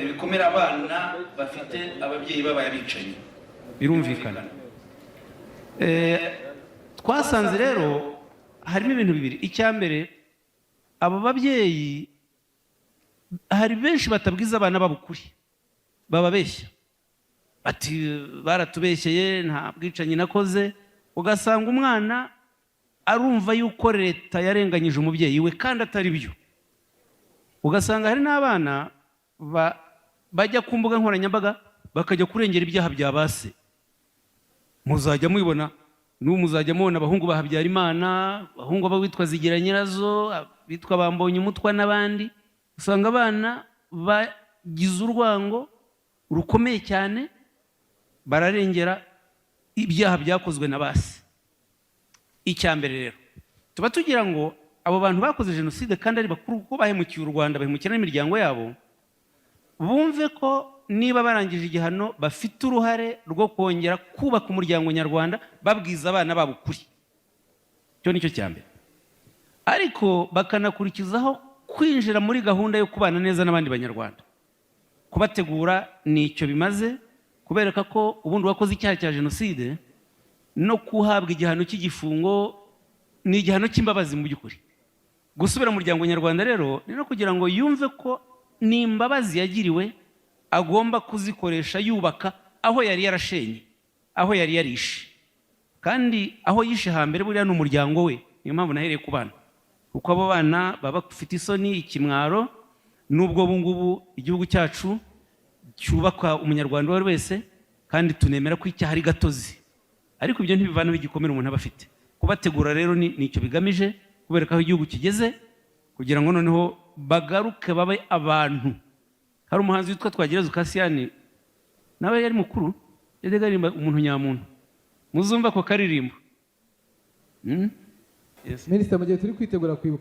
bikomera abana bafite ababyeyi babaye abicanyi birumvikana. Twasanze rero harimo ibintu bibiri. Icya mbere, abo babyeyi hari benshi batabwiza abana babo ukuri, bababeshya ati baratubeshyeye nta bwicanyi nakoze, ugasanga umwana arumva yuko leta yarenganyije umubyeyi we kandi atari byo. Ugasanga hari n'abana bajya ku mbuga nkoranyambaga bakajya kurengera ibyaha bya base. Muzajya mubibona, n'ubu muzajya mubona abahungu ba Habyarimana, abahungu b'abitwa Zigira Nyirazo, bitwa Bambonye Umutwa n'abandi. Usanga abana bagize urwango rukomeye cyane, bararengera ibyaha byakozwe na base. Icya mbere rero, tuba tugira ngo abo bantu bakoze jenoside kandi ari bakuru kuko bahemukiye u Rwanda, bahemukira n'imiryango yabo, bumve ko niba barangije igihano bafite uruhare rwo kongera kubaka umuryango nyarwanda babwiza abana babo ukuri. Cyo nicyo cya mbere. Ariko bakanakurikizaho kwinjira muri gahunda yo kubana neza n'abandi banyarwanda. Kubategura nicyo bimaze, kubereka ko ubundi wakoze icyaha cya jenoside no kuhabwa igihano cy'igifungo ni igihano cy'imbabazi mu by'ukuri. Gusubira mu muryango nyarwanda rero ni no kugira ngo yumve ko ni imbabazi yagiriwe agomba kuzikoresha yubaka aho yari yarashenye, aho yari yarishe. Kandi aho yishe hambere buriya ni umuryango we. Niyo mpamvu nahereye ku bana, kuko abo bana baba bafite isoni, ikimwaro, nubwo ubu ngubu igihugu cyacu cyubaka umunyarwanda uwo wese kandi tunemera ko icyaha ari gatozi, ariko ibyo ntibivana bigikomera umuntu aba afite. Kubategura rero nicyo bigamije, kubereka aho igihugu kigeze, kugira ngo noneho bagaruke babe abantu. Hari umuhanzi witwa Twagirayezu Kasiyani, nawe yari mukuru, yajyaga aririmba umuntu nyamuntu. Muzumva ko karirimbo. Minisitiri, mu gihe turi kwitegura kwibuka